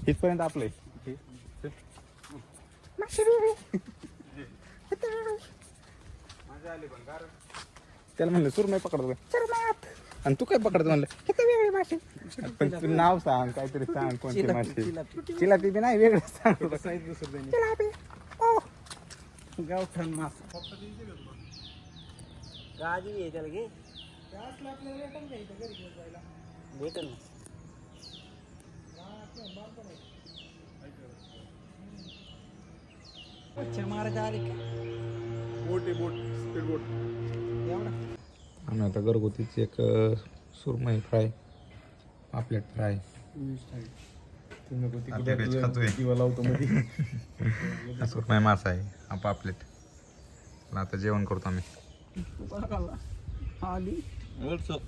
इथपर्यंत आपलंय त्याला म्हणलं सुरमई पकडतो आणि तू काय पकडतो म्हणलं किती वेगळे मासे पण तू नाव सांग काहीतरी सांग कोणते मासे चिलापी बी नाही वेगळं सांग चिलापी गावठाण मास गाजी आहे त्याला घे भेटेल ना मारायचं आले का एवढा आम्ही आता घरगुतीची एक सुरमई फ्राय पापलेट फ्राय सुरमई मासा आहे हा पापलेट आता जेवण करतो आम्ही आली वरचं